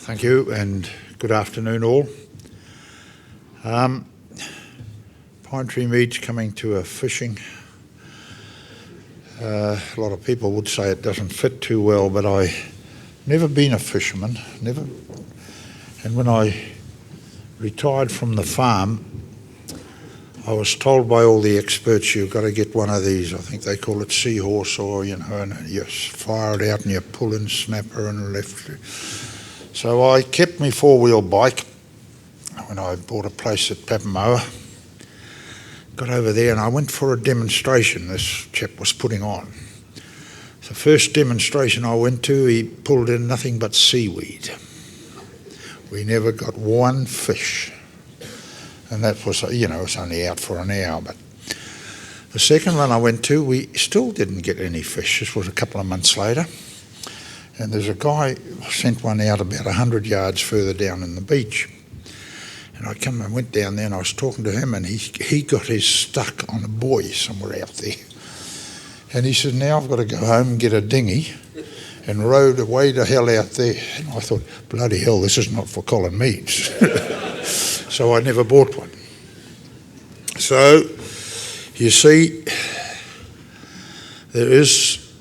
Thank you, and good afternoon all. Pine Tree Meads coming to a fishing. A lot of people would say it doesn't fit too well, but I've never been a fisherman, never. And when I retired from the farm, I was told by all the experts, you've got to get one of these, I think they call it seahorse, or, and you fire it out and you pull in snapper and left. So I kept my four-wheel bike when I bought a place at Papamoa. Got over there and I went for a demonstration this chap was putting on. The first demonstration I went to, he pulled in nothing but seaweed. We never got one fish. And that was, it was only out for an hour. But the second one I went to, we still didn't get any fish. This was a couple of months later. And there's a guy sent one out about 100 yards further down in the beach. And I went down there and I was talking to him, and he got his stuck on a buoy somewhere out there. And he said, now I've got to go home and get a dinghy and rowed away to hell out there. And I thought, bloody hell, this is not for Colin Meads. So I never bought one. So, you see, there is...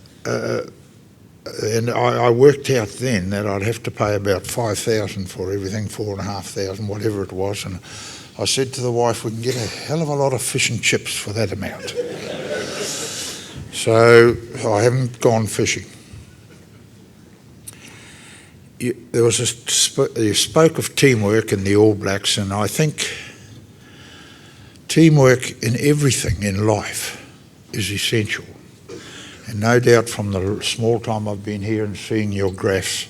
and I worked out then that I'd have to pay about $5,000 for everything, $4,500, whatever it was. And I said to the wife, we can get a hell of a lot of fish and chips for that amount. So I haven't gone fishing. You spoke of teamwork in the All Blacks, and I think teamwork in everything in life is essential. And no doubt from the small time I've been here and seeing your graphs,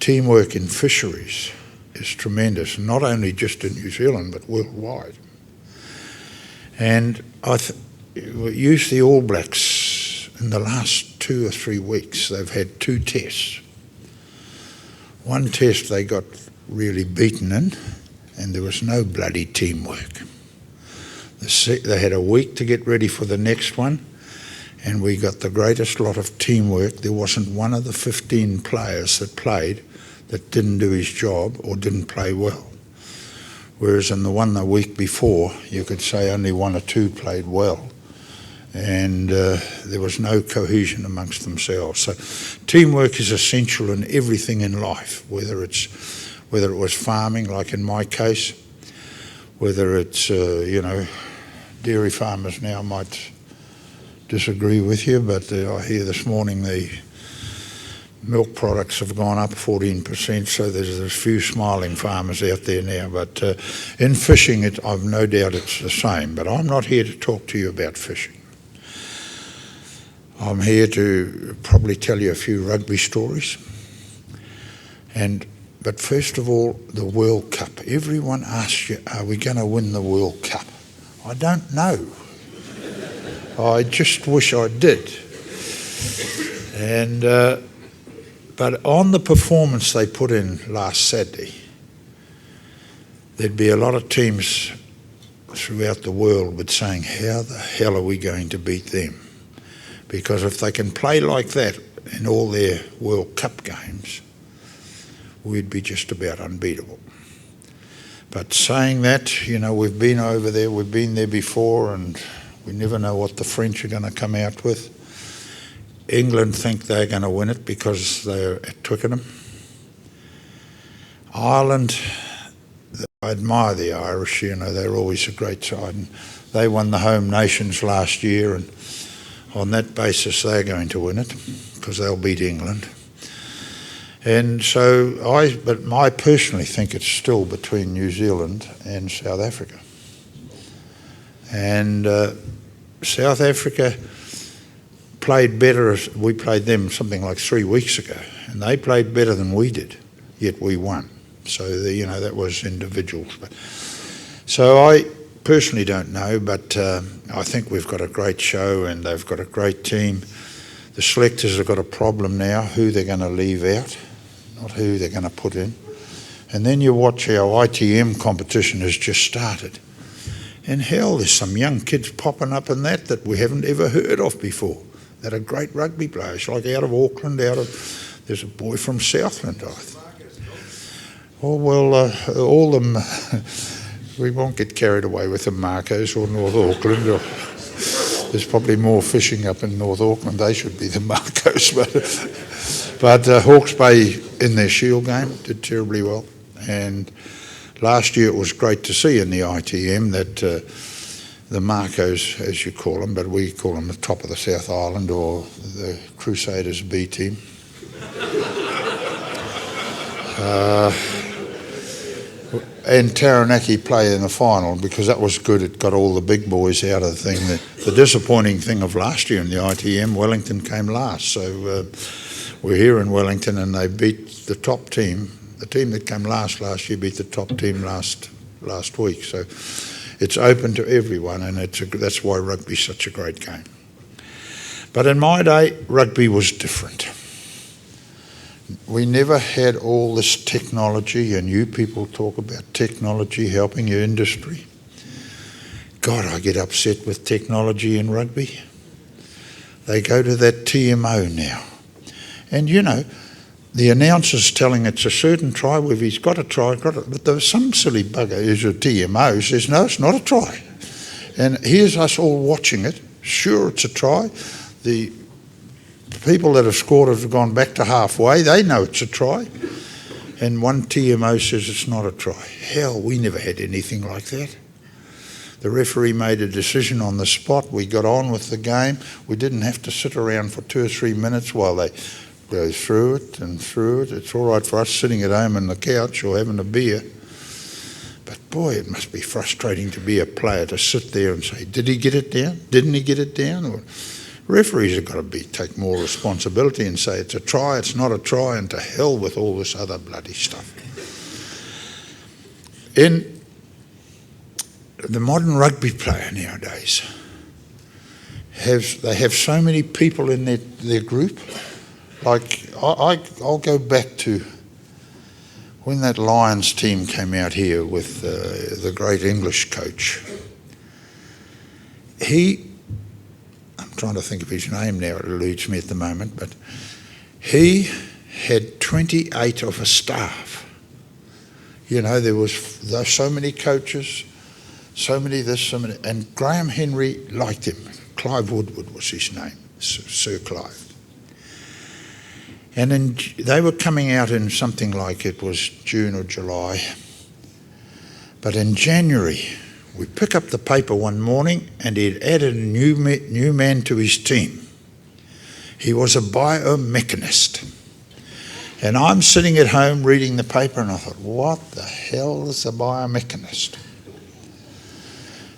teamwork in fisheries is tremendous, not only just in New Zealand but worldwide. And I use the All Blacks in the last 2 or 3 weeks. They've had 2 tests. One test they got really beaten in, and there was no bloody teamwork. They had a week to get ready for the next one, and we got the greatest lot of teamwork. There wasn't one of the 15 players that played that didn't do his job or didn't play well. Whereas in the one the week before, you could say only 1 or 2 played well. And there was no cohesion amongst themselves. So teamwork is essential in everything in life, whether it was farming, like in my case, whether it's, dairy farmers now might disagree with you, but I hear this morning the milk products have gone up 14%, so there's a few smiling farmers out there now. But in fishing, I've no doubt it's the same. But I'm not here to talk to you about fishing. I'm here to probably tell you a few rugby stories. But first of all, the World Cup. Everyone asks you, are we going to win the World Cup? I don't know. I just wish I did. And but on the performance they put in last Saturday, there'd be a lot of teams throughout the world would saying, how the hell are we going to beat them? Because if they can play like that in all their World Cup games, we'd be just about unbeatable. But saying that, we've been over there, we've been there before, and we never know what the French are going to come out with. England think they're going to win it because they're at Twickenham. Ireland, I admire the Irish, they're always a great side. And they won the Home Nations last year, and on that basis they're going to win it because they'll beat England. And so I personally think it's still between New Zealand and South Africa. And South Africa played better. We played them something like 3 weeks ago, and they played better than we did, yet we won. So, that was individuals. So I personally don't know, but I think we've got a great show and they've got a great team. The selectors have got a problem now, who they're going to leave out, not who they're going to put in. And then you watch our ITM competition has just started. And hell, there's some young kids popping up in that we haven't ever heard of before, that are great rugby players, like out of Auckland, there's a boy from Southland, Oh, well, all them, we won't get carried away with the Marcos or North Auckland. There's probably more fishing up in North Auckland. They should be the Marcos. But Hawke's Bay in their Shield game did terribly well. And last year it was great to see in the ITM that the Marcos, as you call them, but we call them the top of the South Island or the Crusaders B team. And Taranaki play in the final because that was good. It got all the big boys out of the thing. The disappointing thing of last year in the ITM, Wellington came last. So we're here in Wellington and they beat the top team. The team that came last year beat the top team last week. So it's open to everyone and that's why rugby's such a great game. But in my day, rugby was different. We never had all this technology, and you people talk about technology helping your industry. God, I get upset with technology in rugby. They go to that TMO now. And you know, the announcer's telling it's a certain try, where he's got a try, but there's some silly bugger who's a TMO says, no, it's not a try. And here's us all watching it. Sure, it's a try. The people that have scored have gone back to halfway. They know it's a try. And one TMO says it's not a try. Hell, we never had anything like that. The referee made a decision on the spot. We got on with the game. We didn't have to sit around for 2 or 3 minutes while they go through it and through it. It's all right for us sitting at home on the couch or having a beer. But boy, it must be frustrating to be a player, to sit there and say, did he get it down? Didn't he get it down? Or, referees have got to take more responsibility and say it's a try, it's not a try, and to hell with all this other bloody stuff. In the modern rugby player nowadays, they have so many people in their group. Like, I'll go back to when that Lions team came out here with the great English coach. I'm trying to think of his name now, it eludes me at the moment, but he had 28 of a staff. You know, there was so many coaches, so many this, so many, and Graham Henry liked him. Clive Woodward was his name, Sir Clive. And they were coming out in something like it was June or July, but in January, we pick up the paper one morning and he'd added a new man to his team. He was a biomechanist. And I'm sitting at home reading the paper and I thought, what the hell is a biomechanist?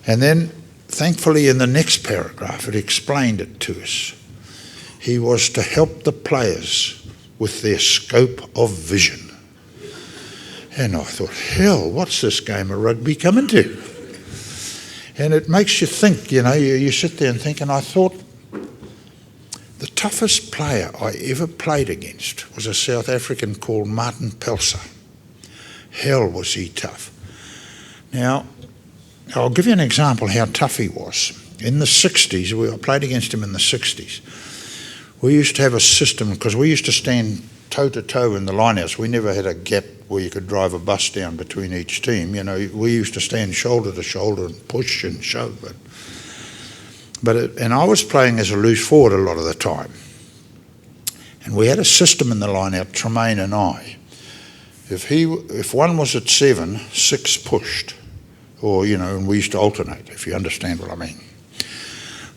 And then, thankfully, in the next paragraph, it explained it to us. He was to help the players with their scope of vision. And I thought, hell, what's this game of rugby coming to? And it makes you think, you know, you sit there and think, and I thought the toughest player I ever played against was a South African called Martin Pelser. Hell, was he tough. Now, I'll give you an example how tough he was. In the 60s, I played against him in the 60s. We used to have a system, because we used to stand toe-to-toe in the lineouts. We never had a gap where you could drive a bus down between each team. You know, we used to stand shoulder to shoulder and push and shove. And I was playing as a loose forward a lot of the time. And we had a system in the lineout, Tremaine and I. If one was at 7, 6 pushed. Or, you know, and we used to alternate, if you understand what I mean.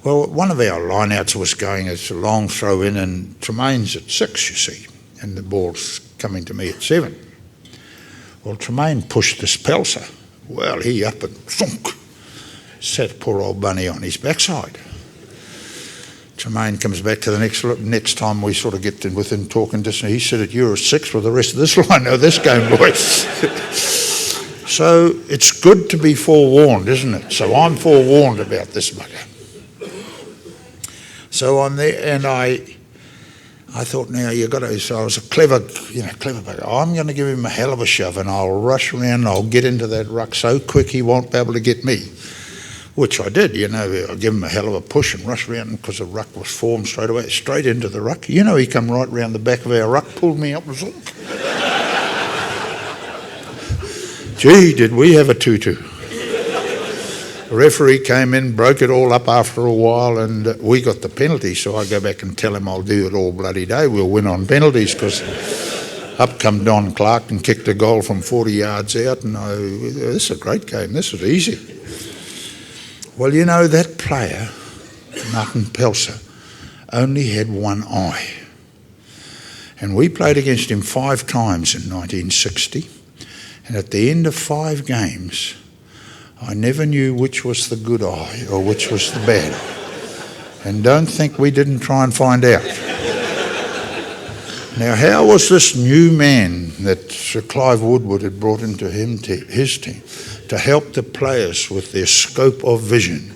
Well, one of our lineouts was going as a long throw in, and Tremaine's at 6, you see, and the ball's coming to me at 7. Well, Tremaine pushed this Pelser. Well, he up and thunk, set poor old Bunny on his backside. Tremaine comes back to the next time we sort of get within talking distance. He said, you're a 6 with the rest of this line of this game, boy. So it's good to be forewarned, isn't it? So I'm forewarned about this bugger. So I'm there, and I thought, now you got to. So I was a clever bugger. I'm going to give him a hell of a shove, and I'll rush around, and I'll get into that ruck so quick he won't be able to get me. Which I did, you know. I give him a hell of a push and rush around, because the ruck was formed straight away, straight into the ruck. You know, he come right round the back of our ruck, pulled me up, and Gee, did we have a tutu. The referee came in, broke it all up after a while, and we got the penalty. So I go back and tell him I'll do it all bloody day. We'll win on penalties, because up come Don Clark and kicked a goal from 40 yards out, and this is a great game, this is easy. Well, you know, that player, Martin Pelser, only had one eye. And we played against him 5 times in 1960, and at the end of 5 games, I never knew which was the good eye or which was the bad eye. And don't think we didn't try and find out. Now, how was this new man that Sir Clive Woodward had brought into his team to help the players with their scope of vision?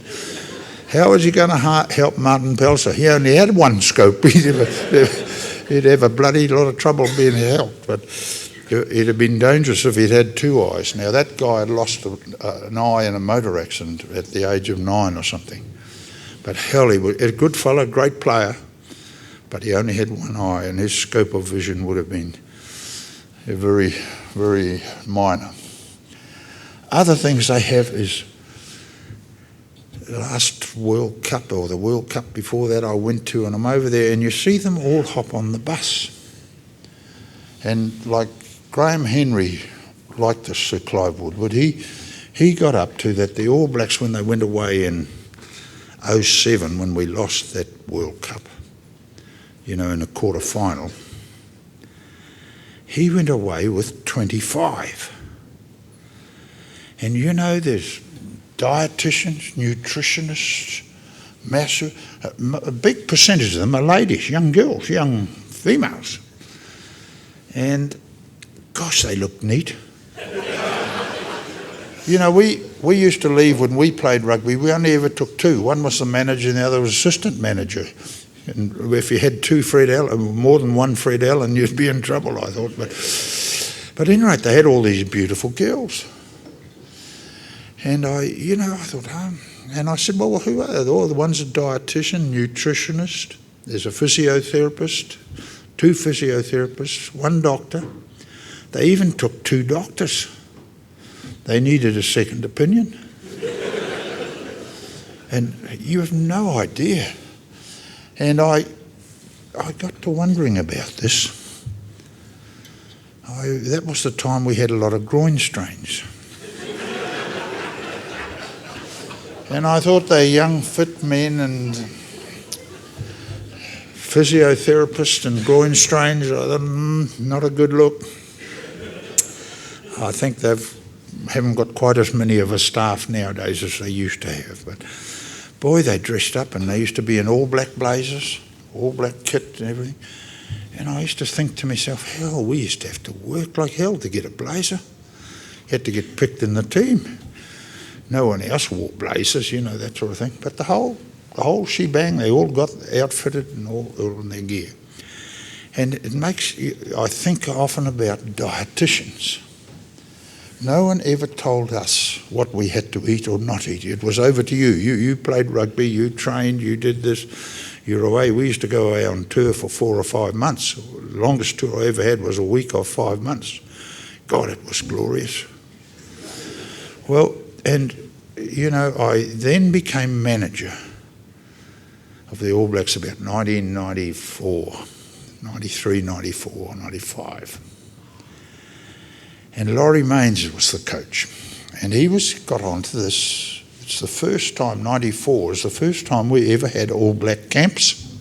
How was he going to help Martin Pelser? He only had one scope. He'd have a bloody lot of trouble being helped, but it'd have been dangerous if he'd had 2 eyes. Now, that guy had lost an eye in a motor accident at the age of 9 or something. But hell, he was a good fellow, great player, but he only had one eye, and his scope of vision would have been very, very minor. Other things they have is the last World Cup, or the World Cup before that, I went to, and I'm over there, and you see them all hop on the bus. And like Graham Henry liked this Sir Clive Woodward, he got up to that the All Blacks, when they went away in 2007, when we lost that World Cup, you know, in the quarter-final, he went away with 25. And you know, there's dietitians, nutritionists, a big percentage of them are ladies, young girls, young females. And gosh, they look neat. You know, we used to leave when we played rugby, we only ever took 2. One was the manager and the other was assistant manager. And if you had 2 Fred Allen, more than 1 Fred Allen, you'd be in trouble, I thought. But anyway, they had all these beautiful girls. And I thought, and I said, well, who are they? Oh, the one's a dietitian, nutritionist, there's a physiotherapist, 2 physiotherapists, 1 doctor. They even took 2 doctors. They needed a second opinion. And you have no idea. And I got to wondering about this. That was the time we had a lot of groin strains. And I thought they young, fit men and physiotherapists and groin strains, I thought, not a good look. I think they haven't got quite as many of a staff nowadays as they used to have. But boy, they dressed up, and they used to be in all black blazers, all black kit and everything. And I used to think to myself, hell, we used to have to work like hell to get a blazer. You had to get picked in the team. No one else wore blazers, you know, that sort of thing. But the whole shebang, they all got outfitted and all in their gear. And it makes you, I think often about dietitians. No one ever told us what we had to eat or not eat. It was over to you. You played rugby, you trained, you did this, you're away. We used to go away on tour for 4 or 5 months. The longest tour I ever had was a week or 5 months. God, it was glorious. Well, and, you know, I then became manager of the All Blacks about 1994, 93, 94, 95. And Laurie Mains was the coach. And he got onto this. It's the first time, 94 is the first time we ever had All Black camps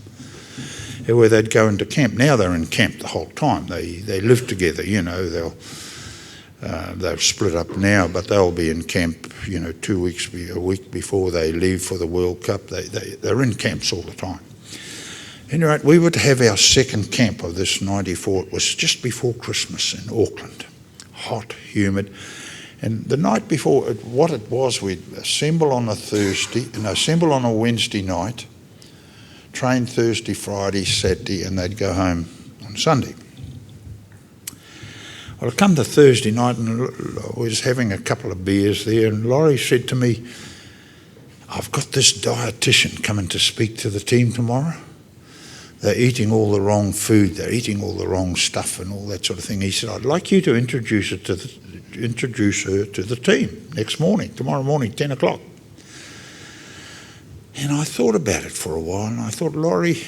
where they'd go into camp. Now they're in camp the whole time. They live together, you know. They've split up now, but they'll be in camp, you know, a week before they leave for the World Cup. They're in camps all the time. Anyway, we would have our second camp of this 94. It was just before Christmas in Auckland. Hot, humid. And the night before, what it was, we'd assemble on a Wednesday night, train Thursday, Friday, Saturday, and they'd go home on Sunday. Well, I come to Thursday night, and I was having a couple of beers there, and Laurie said to me, I've got this dietitian coming to speak to the team tomorrow. they're eating all the wrong food, they're eating all the wrong stuff and all that sort of thing. He said, I'd like you to introduce her to the team next morning, tomorrow morning, 10 o'clock. And I thought about it for a while, and I thought, Laurie,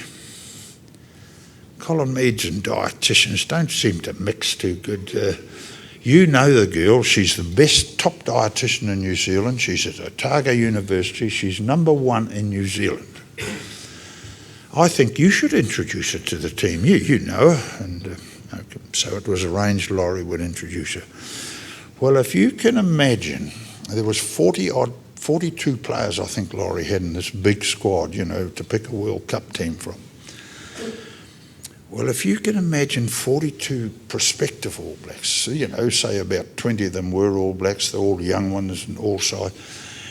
Colin Meads and dietitians don't seem to mix too good. You know the girl, she's the best top dietitian in New Zealand. She's at Otago University. She's number 1 in New Zealand. I think you should introduce her to the team. You know her. And so it was arranged Laurie would introduce her. Well, if you can imagine, there was 42 players I think Laurie had in this big squad, to pick a World Cup team from. Well, if you can imagine 42 prospective All Blacks, say about 20 of them were All Blacks, they're all young ones and all side,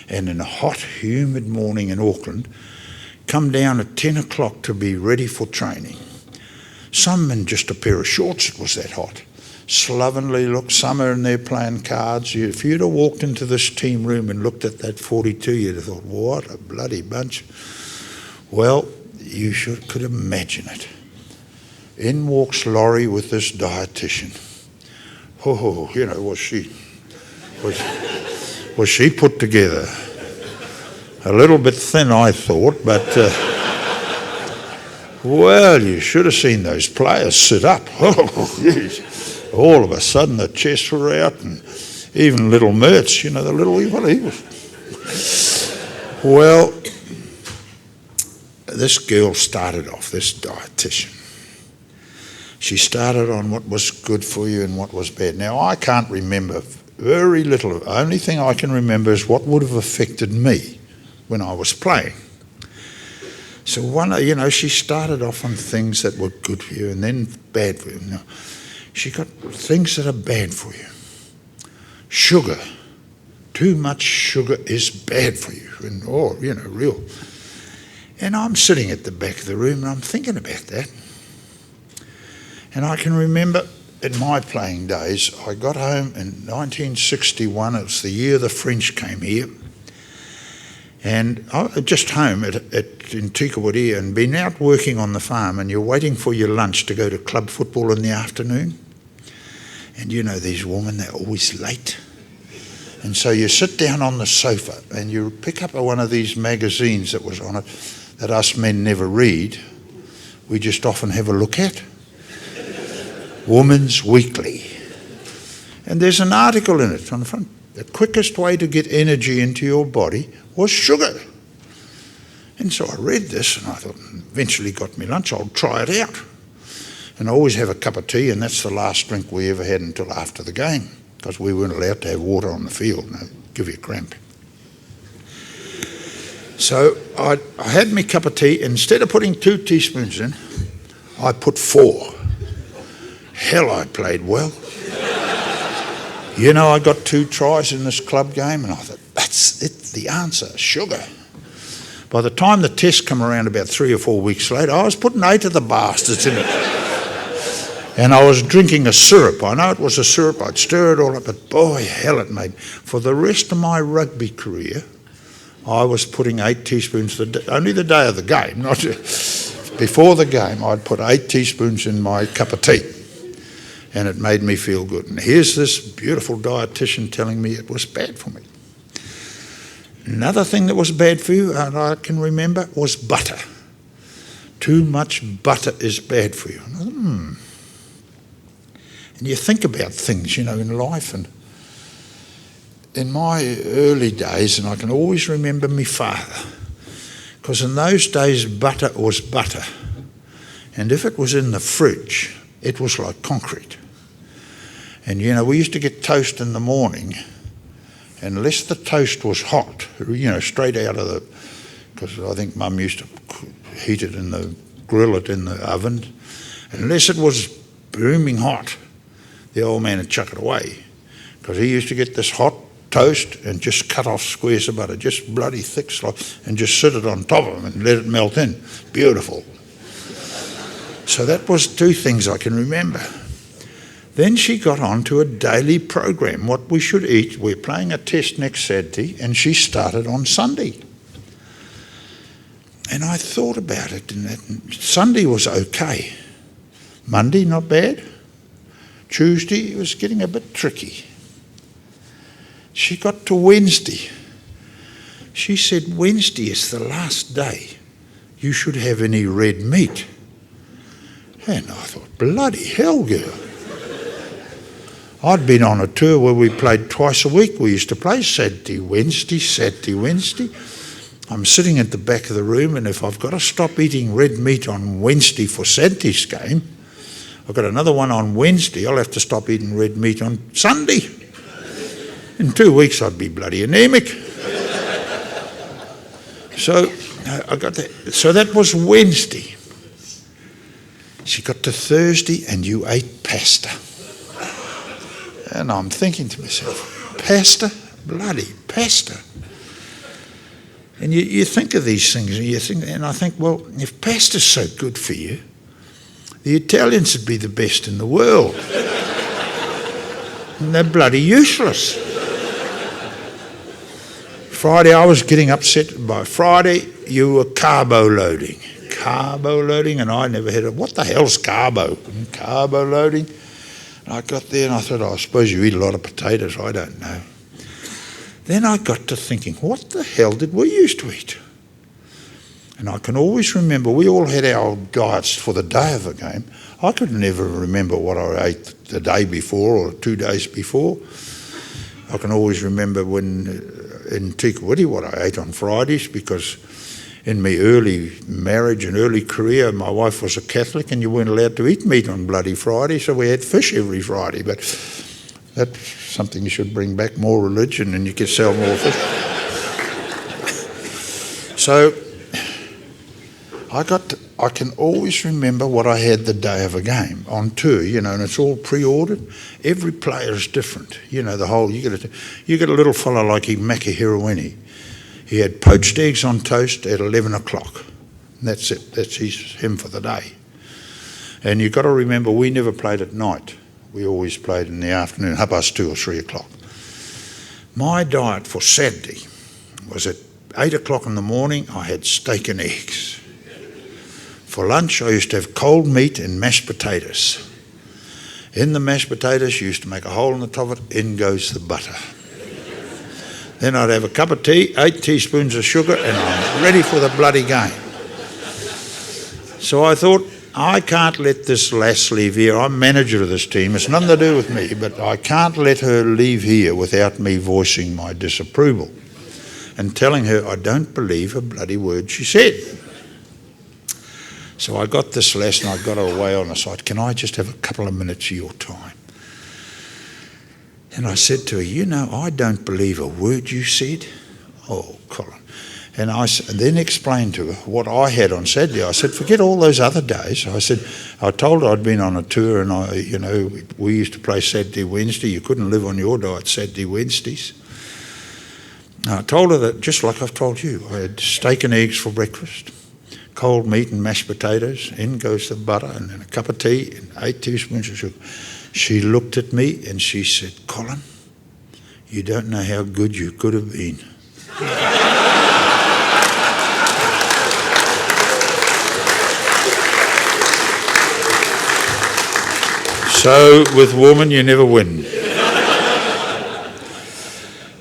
and in a hot, humid morning in Auckland, come down at 10 o'clock to be ready for training. Some in just a pair of shorts, it was that hot. Slovenly look, some are in there playing cards. If you'd have walked into this team room and looked at that 42, you'd have thought, what a bloody bunch. Well, you could imagine it. In walks Laurie with this dietitian. Was she put together? A little bit thin, I thought, but well, you should have seen those players sit up. All of a sudden, the chests were out, and even little Mertz, the little he was. Well, this girl started off, this dietitian. She started on what was good for you and what was bad. Now, I can't remember very little. The only thing I can remember is what would have affected me when I was playing. So she started off on things that were good for you and then bad for you. Now, she got things that are bad for you. Sugar. Too much sugar is bad for you. And real. And I'm sitting at the back of the room and I'm thinking about that. And I can remember in my playing days, I got home in 1961. It was the year the French came here. And I was just home in Tikawati and been out working on the farm, and you're waiting for your lunch to go to club football in the afternoon. And these women, they're always late. And so you sit down on the sofa and you pick up one of these magazines that was on it that us men never read. We just often have a look at. Woman's Weekly. And there's an article in it on the front. The quickest way to get energy into your body was sugar. And so I read this and I thought, eventually got me lunch, I'll try it out. And I always have a cup of tea, and that's the last drink we ever had until after the game, because we weren't allowed to have water on the field. It'd give you a cramp. So I had my cup of tea. Instead of putting 2 teaspoons in, I put 4. Hell, I played well. I got 2 tries in this club game, and I thought, that's it, the answer, sugar. By the time the test come around about 3 or 4 weeks later, I was putting 8 of the bastards in it. And I was drinking a syrup. I know it was a syrup, I'd stir it all up, but boy, hell it made. For the rest of my rugby career, I was putting 8 teaspoons, only the day of the game, not before the game, I'd put 8 teaspoons in my cup of tea. And it made me feel good. And here's this beautiful dietitian telling me it was bad for me. Another thing that was bad for you, and I can remember, was butter. Too much butter is bad for you. And you think about things, in life. And in my early days, and I can always remember my father, because in those days butter was butter. And if it was in the fridge, it was like concrete. And we used to get toast in the morning, and unless the toast was hot, straight out of the, because I think Mum used to heat it grill it in the oven, unless it was booming hot, the old man would chuck it away, because he used to get this hot toast and just cut off squares of butter, just bloody thick slice, and just sit it on top of them and let it melt in. Beautiful. So that was 2 things I can remember. Then she got on to a daily program, what we should eat. We're playing a test next Saturday, and she started on Sunday. And I thought about it, and Sunday was okay. Monday, not bad. Tuesday, it was getting a bit tricky. She got to Wednesday. She said, Wednesday is the last day you should have any red meat. And I thought, bloody hell, girl. I'd been on a tour where we played twice a week. We used to play Saturday, Wednesday, Saturday, Wednesday. I'm sitting at the back of the room, and if I've got to stop eating red meat on Wednesday for Saturday's game, I've got another one on Wednesday, I'll have to stop eating red meat on Sunday. In 2 weeks I'd be bloody anemic. So I got that. So that was Wednesday. She got to Thursday and you ate pasta. And I'm thinking to myself, pasta? Bloody pasta. And you think of these things, and I think, well, if pasta's so good for you, the Italians would be the best in the world. And they're bloody useless. Friday, I was getting upset. By Friday, you were carbo loading. Carbo loading, and I never had it. What the hell's carbo? Carbo loading. And I got there and I thought, I suppose you eat a lot of potatoes. I don't know. Then I got to thinking, what the hell did we used to eat? And I can always remember, we all had our diets for the day of a game. I could never remember what I ate the day before or 2 days before. I can always remember when in Tikawiti what I ate on Fridays, because in my early marriage and early career, my wife was a Catholic and you weren't allowed to eat meat on bloody Friday, so we had fish every Friday. But that's something you should bring back, more religion, and you can sell more fish. So I can always remember what I had the day of a game on tour, and it's all pre-ordered. Every player is different, the whole. You get a little fella like Maki Hiruweni. He had poached eggs on toast at 11 o'clock. And that's it. That's him for the day. And you've got to remember, we never played at night. We always played in the afternoon, 2:30 or 3 o'clock. My diet for Saturday was at 8 o'clock in the morning, I had steak and eggs. For lunch, I used to have cold meat and mashed potatoes. In the mashed potatoes, you used to make a hole in the top of it, in goes the butter. Then I'd have a cup of tea, 8 teaspoons of sugar, and I'm ready for the bloody game. So I thought, I can't let this lass leave here. I'm manager of this team. It's nothing to do with me, but I can't let her leave here without me voicing my disapproval and telling her I don't believe a bloody word she said. So I got this lass and I got her away on the side. Can I just have a couple of minutes of your time? And I said to her, I don't believe a word you said. Oh, Colin. And I then explained to her what I had on Saturday. I said, forget all those other days. I told her I'd been on a tour and we used to play Saturday, Wednesday. You couldn't live on your diet Saturday, Wednesdays. And I told her that just like I've told you. I had steak and eggs for breakfast, cold meat and mashed potatoes, in goes the butter, and then a cup of tea and 8 teaspoons of sugar. She looked at me and she said, Colin, you don't know how good you could have been. So with women, you never win.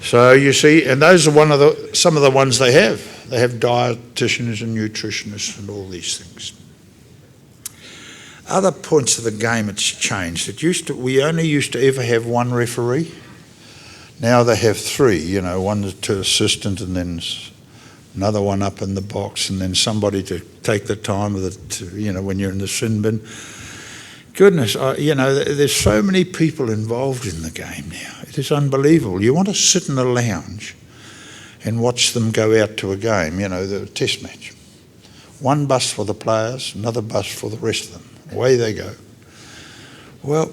So you see, and those are some of the ones they have. They have dietitians and nutritionists and all these things. Other points of the game, it's changed. We only used to ever have one referee. Now they have 3, one to assistant and then another one up in the box and then somebody to take the time of when you're in the sin bin. Goodness, there's so many people involved in the game now. It is unbelievable. You want to sit in the lounge and watch them go out to a game, the test match. One bus for the players, another bus for the rest of them. Away they go. Well,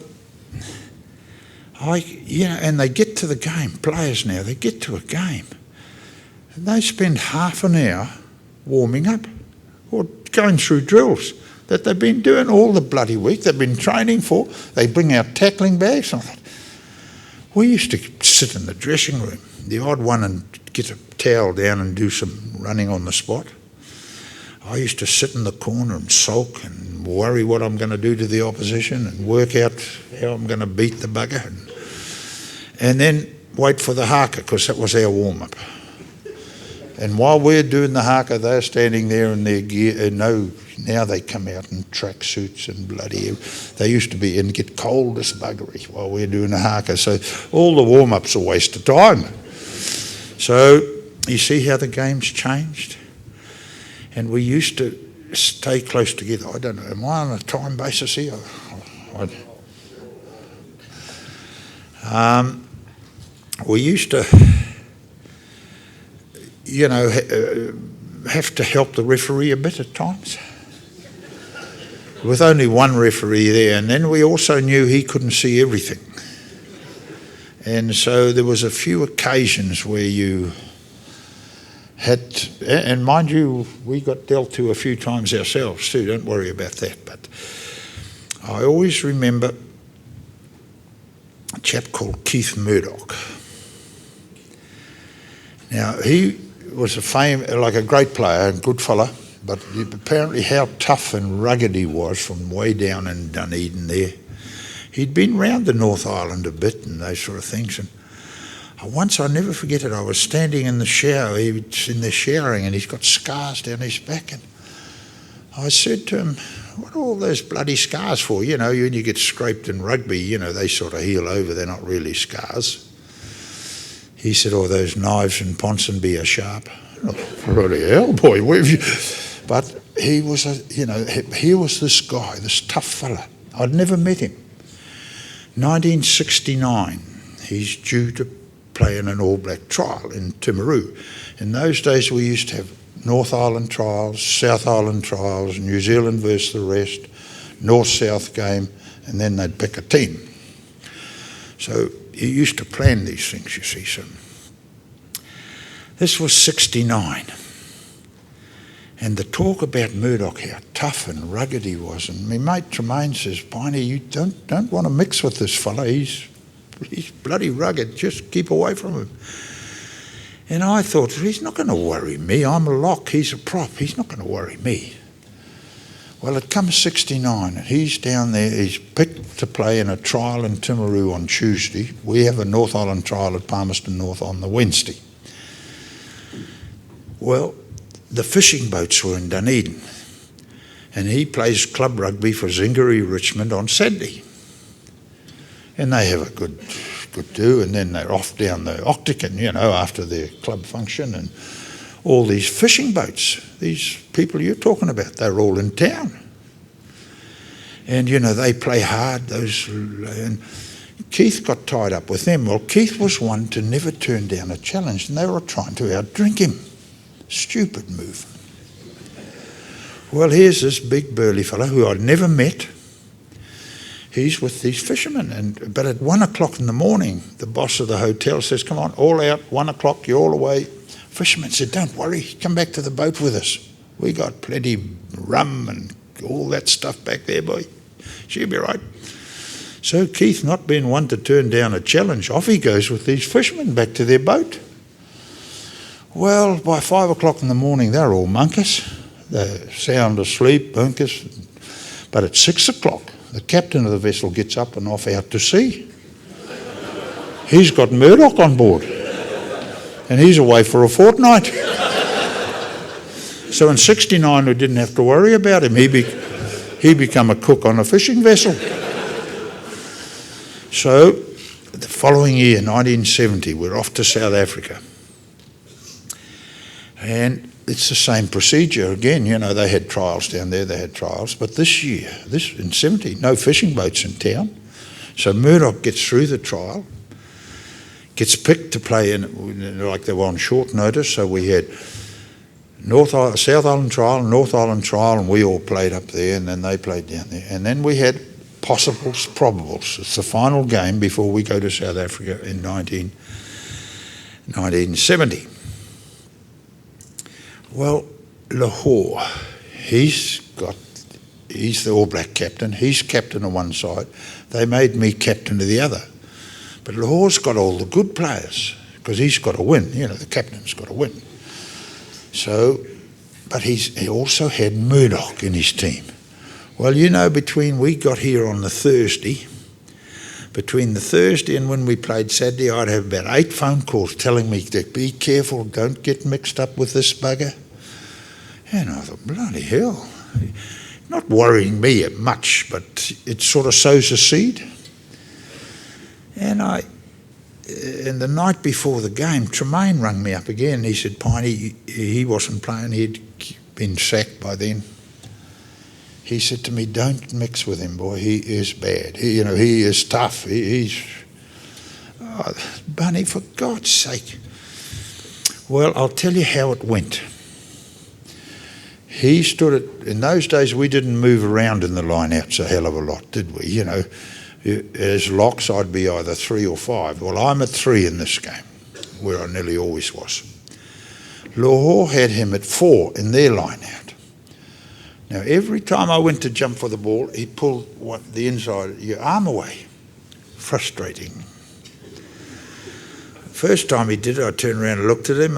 and they get to the game. Players now, they get to a game and they spend half an hour warming up or going through drills that they've been doing all the bloody week. They've been training for. They bring out tackling bags. We used to sit in the dressing room, the odd one, and get a towel down and do some running on the spot. I used to sit in the corner and sulk and worry what I'm going to do to the opposition and work out how I'm going to beat the bugger. And then wait for the haka, because that was our warm-up. And while we're doing the haka, they're standing there in their gear. Now they come out in track suits and bloody... They used to be and get cold as buggery while we're doing the haka. So all the warm-up's a waste of time. So you see how the game's changed? And we used to stay close together. I don't know, am I on a time basis here? We used to, have to help the referee a bit at times. With only one referee there, and then we also knew he couldn't see everything. And so there was a few occasions where you had, and mind you, we got dealt to a few times ourselves too, don't worry about that. But I always remember a chap called Keith Murdoch. Now, he was a great player and good fella, but apparently how tough and rugged he was from way down in Dunedin there. He'd been round the North Island a bit and those sort of things. And once, I'll never forget it, I was standing in the shower, he was in there showering, and he's got scars down his back. And I said to him, what are all those bloody scars for? You know, when you get scraped in rugby, they sort of heal over, they're not really scars. He said, oh, those knives in Ponsonby are sharp. Oh, bloody hell, boy, where have you... But he was, here was this guy, this tough fella. I'd never met him. 1969, he's due to play in an All Black trial in Timaru. In those days, we used to have North Island trials, South Island trials, New Zealand versus the rest, North-South game, and then they'd pick a team. So you used to plan these things, you see. So this was 69. And the talk about Murdoch, how tough and rugged he was. And my mate Tremaine says, Piney, you don't want to mix with this fella. He's bloody rugged. Just keep away from him. And I thought, he's not going to worry me. I'm a lock. He's a prop. He's not going to worry me. Well, it comes 69, and he's down there. He's picked to play in a trial in Timaru on Tuesday. We have a North Island trial at Palmerston North on the Wednesday. Well, the fishing boats were in Dunedin, and he plays club rugby for Zingaree Richmond on Saturday. And they have a good do, and then they're off down the Octagon, after their club function, and all these fishing boats, these people you're talking about, they're all in town. And, they play hard, and Keith got tied up with them. Well, Keith was one to never turn down a challenge, and they were trying to outdrink him. Stupid move. Well, here's this big burly fellow who I'd never met. He's with these fishermen, but at 1 o'clock in the morning, the boss of the hotel says, come on, all out, 1 o'clock, you're all away. Fishermen said, don't worry, come back to the boat with us. We got plenty rum and all that stuff back there, boy. She'll be right. So Keith, not being one to turn down a challenge, off he goes with these fishermen back to their boat. Well, by 5 o'clock in the morning, they're all monkeys. They're sound asleep, monkeys. But at 6 o'clock, the captain of the vessel gets up and off out to sea. He's got Murdoch on board. And he's away for a fortnight. So in 69, we didn't have to worry about him. He became a cook on a fishing vessel. So the following year, 1970, we're off to South Africa. And it's the same procedure again. They had trials down there, But this year, in 70, no fishing boats in town. So Murdoch gets through the trial, gets picked to play in, like they were on short notice. So we had South Island trial, North Island trial, and we all played up there, and then they played down there. And then we had possibles, probables. It's the final game before we go to South Africa in 1970. Well, Lahore, he's the All Black captain. He's captain of one side. They made me captain of the other. But Lahore's got all the good players because he's got to win. The captain's got to win. So But he also had Murdoch in his team. Well, we got here on the Thursday. Between the Thursday and when we played Saturday, I'd have about 8 phone calls telling me to be careful, don't get mixed up with this bugger. And I thought, bloody hell. Not worrying me much, but it sort of sows a seed. And the night before the game, Tremaine rang me up again. He said, Piney, he wasn't playing. He'd been sacked by then. He said to me, don't mix with him, boy. He is bad. He is tough. Bunny, for God's sake. Well, I'll tell you how it went. He in those days we didn't move around in the line-outs a hell of a lot, did we? As locks I'd be either 3 or 5. Well, I'm at 3 in this game, where I nearly always was. Lahore had him at 4 in their line-out. Now, every time I went to jump for the ball, he pulled the inside of your arm away. Frustrating. First time he did it, I turned around and looked at him.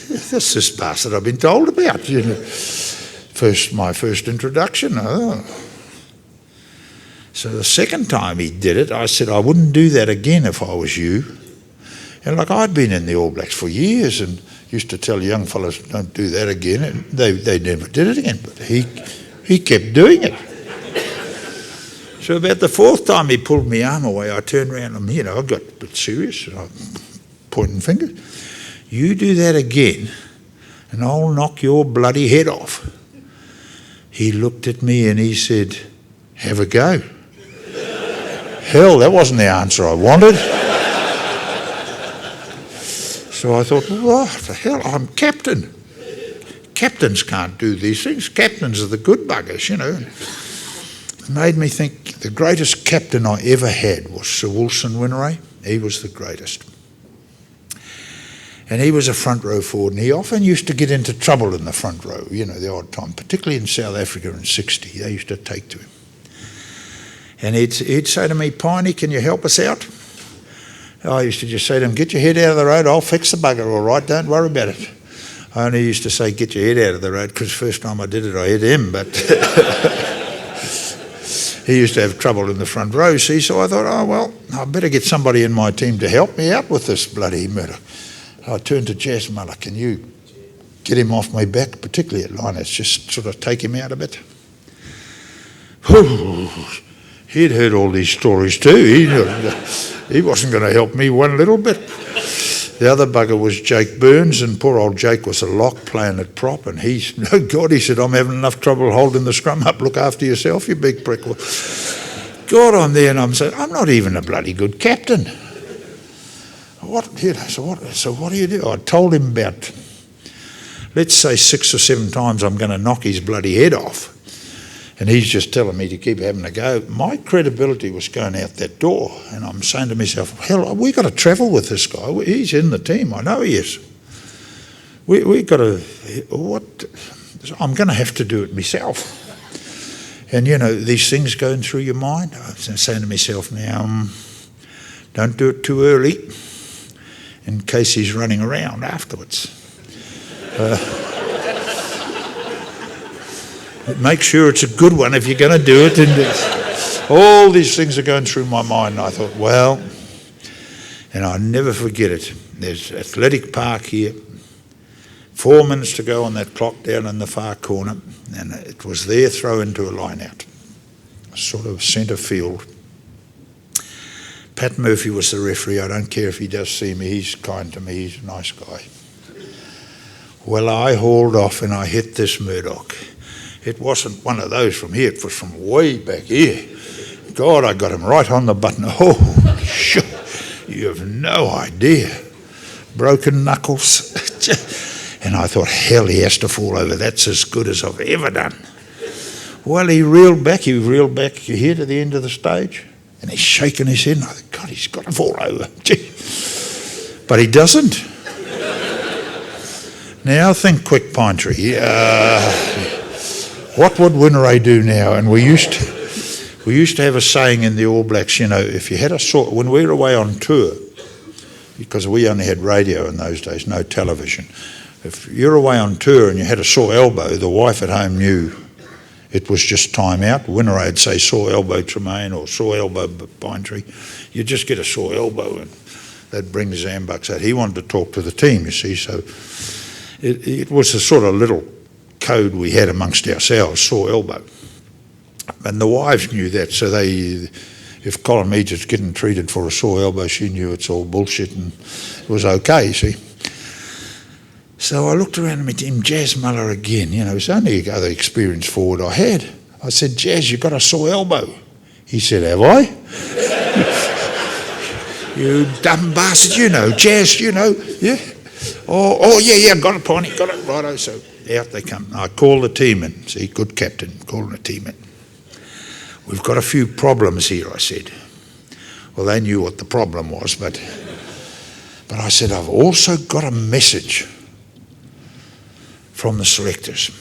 That's this bastard I've been told about. My first introduction. Oh. So the second time he did it, I said I wouldn't do that again if I was you. And I'd been in the All Blacks for years and used to tell young fellas, don't do that again. And they never did it again, but he kept doing it. So about the 4th time he pulled my arm away, I turned around and, I got a bit serious, and I'm pointing fingers. You do that again, and I'll knock your bloody head off. He looked at me and he said, have a go. Hell, that wasn't the answer I wanted. So I thought, what the hell, I'm captain. Captains can't do these things. Captains are the good buggers, It made me think the greatest captain I ever had was Sir Wilson Winray. He was the greatest. And he was a front row forward, and he often used to get into trouble in the front row, the odd time, particularly in South Africa in '60. They used to take to him. And he'd say to me, Piney, can you help us out? I used to just say to him, get your head out of the road, I'll fix the bugger all right, don't worry about it. I only used to say, get your head out of the road, because first time I did it, I hit him, but he used to have trouble in the front row, see, so I thought, I better get somebody in my team to help me out with this bloody murder. I turned to Jazz Muller, can you get him off my back, particularly at line-outs, just sort of take him out a bit? He'd heard all these stories too. He wasn't going to help me one little bit. The other bugger was Jake Burns, and poor old Jake was a lock playing at prop, and he said, I'm having enough trouble holding the scrum up, look after yourself, you big prick. God, I'm there and I'm saying, I'm not even a bloody good captain. So what do you do? I told him about, let's say 6 or 7 times I'm going to knock his bloody head off. And he's just telling me to keep having a go. My credibility was going out that door. And I'm saying to myself, hell, we got to travel with this guy. He's in the team. I know he is. We got to, I'm going to have to do it myself. And, these things going through your mind. I was saying to myself now, don't do it too early in case he's running around afterwards. Make sure it's a good one if you're going to do it. And all these things are going through my mind. And I thought, and I'll never forget it. There's Athletic Park here, 4 minutes to go on that clock down in the far corner, and it was their throw into a line-out, sort of centre field. Pat Murphy was the referee. I don't care if he does see me. He's kind to me. He's a nice guy. Well, I hauled off and I hit this Murdoch. It wasn't one of those from here. It was from way back here. God, I got him right on the button. Oh, shit. You have no idea. Broken knuckles. And I thought, hell, he has to fall over. That's as good as I've ever done. Well, he reeled back here to the end of the stage. And he's shaking his head. And I thought, God, he's got to fall over. But he doesn't. Now think quick, Pine Tree. What would Winray do now? And we used to have a saying in the All Blacks, if you had when we were away on tour, because we only had radio in those days, no television, if you're away on tour and you had a sore elbow, the wife at home knew it was just time out. Winner'd say sore elbow Tremaine or sore elbow Pine Tree. You just get a sore elbow and they'd bring Zambucks out. He wanted to talk to the team, you see, so it was a sort of little code we had amongst ourselves, sore elbow. And the wives knew that, so if Colin Meads is getting treated for a sore elbow, she knew it's all bullshit and it was okay, you see. So I looked around and met him, Jazz Muller again. You know, it was the only other experienced forward I had. I said, Jazz, you've got a sore elbow. He said, have I? You dumb bastard, you know. Jazz, you know. Yeah. Oh, yeah, got it, Piney, got it, righto. So out they come. I call the team in. See, good captain, calling the team in. We've got a few problems here, I said. Well, they knew what the problem was, but I said, I've also got a message from the selectors.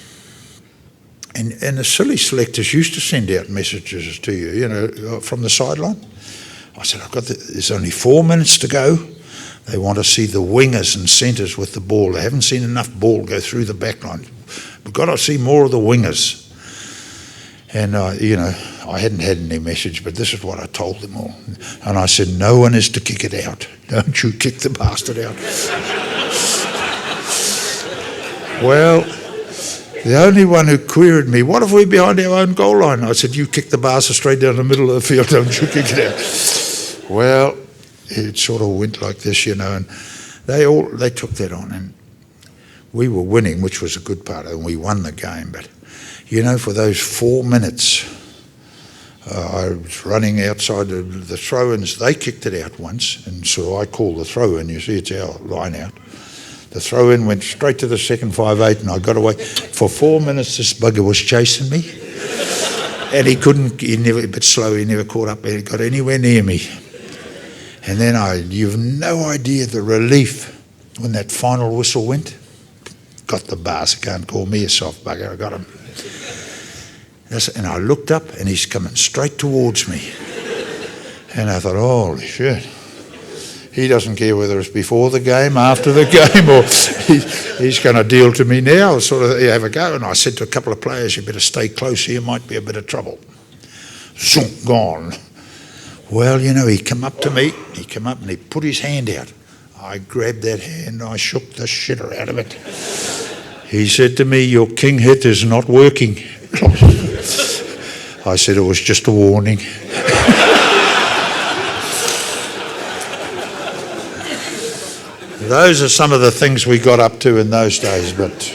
And the silly selectors used to send out messages to you, you know, from the sideline. I said, there's only 4 minutes to go. They want to see the wingers and centres with the ball. They haven't seen enough ball go through the back line. We've got to see more of the wingers. And, you know, I hadn't had any message, but this is what I told them all. And I said, no one is to kick it out. Don't you kick the bastard out. Well, the only one who queried me, what if we're behind our own goal line? I said, you kick the bastard straight down the middle of the field, don't you kick it out. Well, it sort of went like this, you know, and they took that on, and we were winning, which was a good part of it, and we won the game. But, you know, for those 4 minutes, I was running outside the throw-ins. They kicked it out once, and so I called the throw-in. You see, it's our line out. The throw-in went straight to the second 5-8, and I got away. For 4 minutes, this bugger was chasing me, and he never, a bit slow, he never caught up, he got anywhere near me. And then you've no idea the relief when that final whistle went. Got the bars, can't call me a soft bugger, I got him. And I looked up, and he's coming straight towards me. And I thought, holy shit. He doesn't care whether it's before the game, after the game, or he's going to deal to me now, sort of have a go. And I said to a couple of players, you better stay close here, might be a bit of trouble. Zoom, gone. Well, you know, he came up to me, he came up and he put his hand out. I grabbed that hand, I shook the shitter out of it. He said to me, your king hit is not working. I said, it was just a warning. Those are some of the things we got up to in those days, but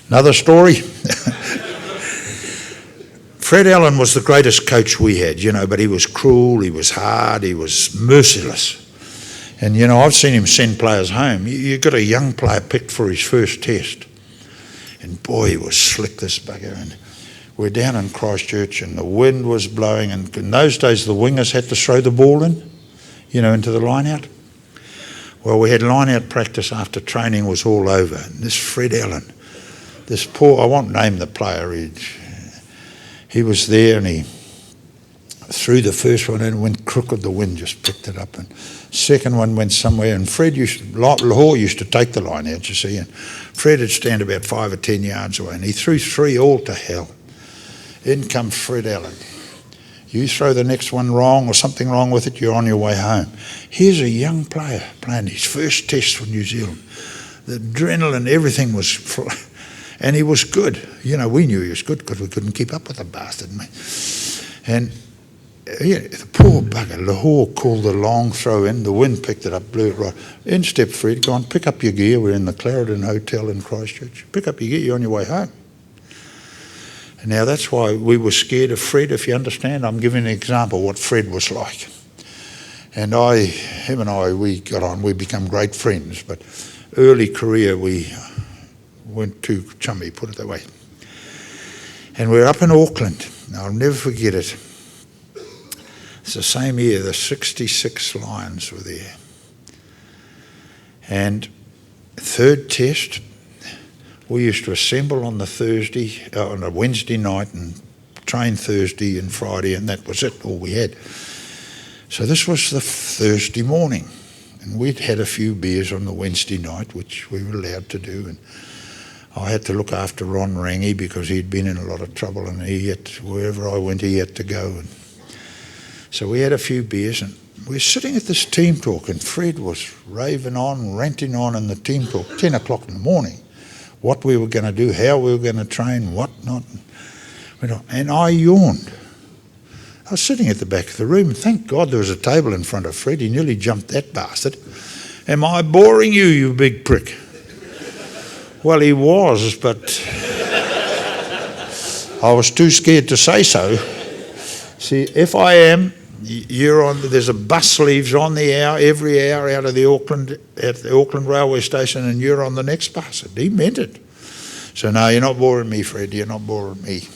another story. Fred Allen was the greatest coach we had, you know, but he was cruel, he was hard, he was merciless. And, you know, I've seen him send players home. You got a young player picked for his first test. And boy, he was slick, this bugger. And we're down in Christchurch and the wind was blowing. And in those days, the wingers had to throw the ball in, you know, into the line-out. Well, we had line-out practice after training was all over. And this Fred Allen, this poor, I won't name the player, he was there and he threw the first one in and went crooked. The wind just picked it up. And second one went somewhere. And Lahore used to take the line out, you see. And Fred would stand about 5 or 10 yards away. And he threw 3 all to hell. In comes Fred Allen. You throw the next one wrong or something wrong with it, you're on your way home. Here's a young player playing his first test for New Zealand. The adrenaline, everything was... And he was good. You know, we knew he was good because we couldn't keep up with the bastard, mate. And yeah, the poor bugger, Lahore called the long throw in, the wind picked it up, blew it right. In stepped Fred, go on, pick up your gear. We're in the Clarendon Hotel in Christchurch. Pick up your gear, you're on your way home. And now that's why we were scared of Fred, if you understand. I'm giving an example of what Fred was like. And him and I, we got on, we become great friends, but early career we weren't too chummy, put it that way. And we're up in Auckland. Now, I'll never forget it. It's the same year, the 66 Lions were there. And third test, we used to assemble on on a Wednesday night and train Thursday and Friday, and that was it, all we had. So this was the Thursday morning. And we'd had a few beers on the Wednesday night, which we were allowed to do, and I had to look after Ron Rangy because he'd been in a lot of trouble, and wherever I went he had to go. And so we had a few beers, and we were sitting at this team talk, and Fred was raving on, ranting on in the team talk, 10 o'clock in the morning, what we were going to do, how we were going to train, what not. And I yawned. I was sitting at the back of the room, and thank God there was a table in front of Fred. He nearly jumped that bastard. Am I boring you, you big prick? Well, he was, but I was too scared to say so. See, if I am, there's a bus leaves on the hour, every hour out of the Auckland railway station, and you're on the next bus. And he meant it. So no, you're not boring me, Fred, you're not boring me.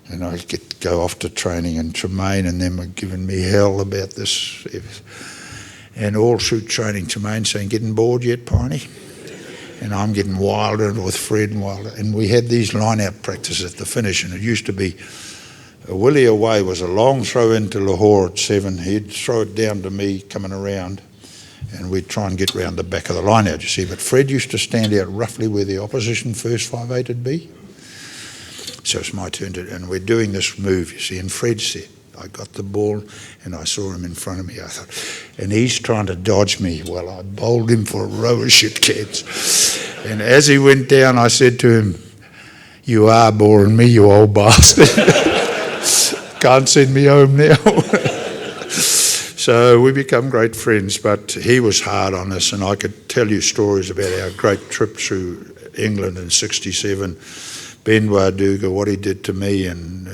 And I'd go off to training, and Tremaine and them were giving me hell about this. And all through training, Tremaine saying, getting bored yet, Piney? And I'm getting wilder with Fred and wilder. And we had these line-out practices at the finish, and it used to be a Willie away was a long throw into Lahore at 7. He'd throw it down to me coming around, and we'd try and get round the back of the line-out, you see. But Fred used to stand out roughly where the opposition first 5/8 would be. So it's my turn and we're doing this move, you see, and Fred said, I got the ball and I saw him in front of me. I thought, and he's trying to dodge me. Well, I bowled him for a row of shit cans. And as he went down, I said to him, you are boring me, you old bastard. Can't send me home now. So we become great friends, but he was hard on us, and I could tell you stories about our great trip through England in '67. Ben Warduga, what he did to me, and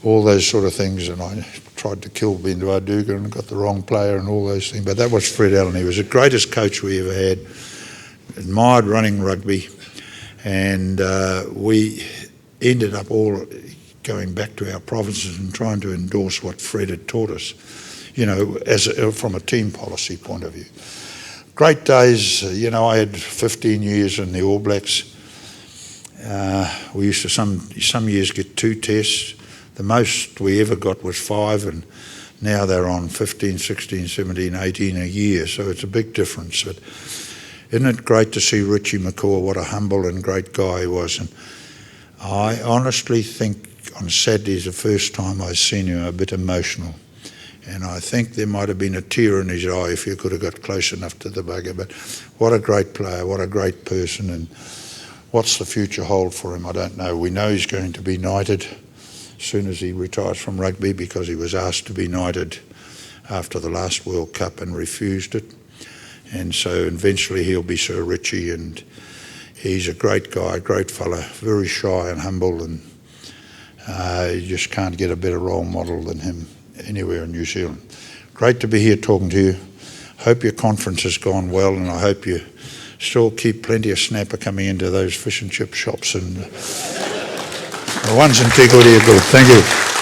all those sort of things. And I tried to kill Ben Warduga and got the wrong player and all those things. But that was Fred Allen. He was the greatest coach we ever had. Admired running rugby, and we ended up all going back to our provinces and trying to endorse what Fred had taught us, from a team policy point of view. Great days. I had 15 years in the All Blacks. We used to some years get 2 tests. The most we ever got was 5, and now they're on 15, 16, 17, 18 a year, so it's a big difference. But isn't it great to see Richie McCaw, what a humble and great guy he was. And I honestly think on Saturday's the first time I've seen him a bit emotional. And I think there might have been a tear in his eye if you could have got close enough to the bugger. But what a great player, what a great person. And what's the future hold for him? I don't know. We know he's going to be knighted as soon as he retires from rugby, because he was asked to be knighted after the last World Cup and refused it. And so eventually he'll be Sir Richie, and he's a great guy, great fella, very shy and humble, and you just can't get a better role model than him anywhere in New Zealand. Great to be here talking to you. Hope your conference has gone well, and I hope you still keep plenty of snapper coming into those fish and chip shops, and the ones in Te Kore are good. Thank you.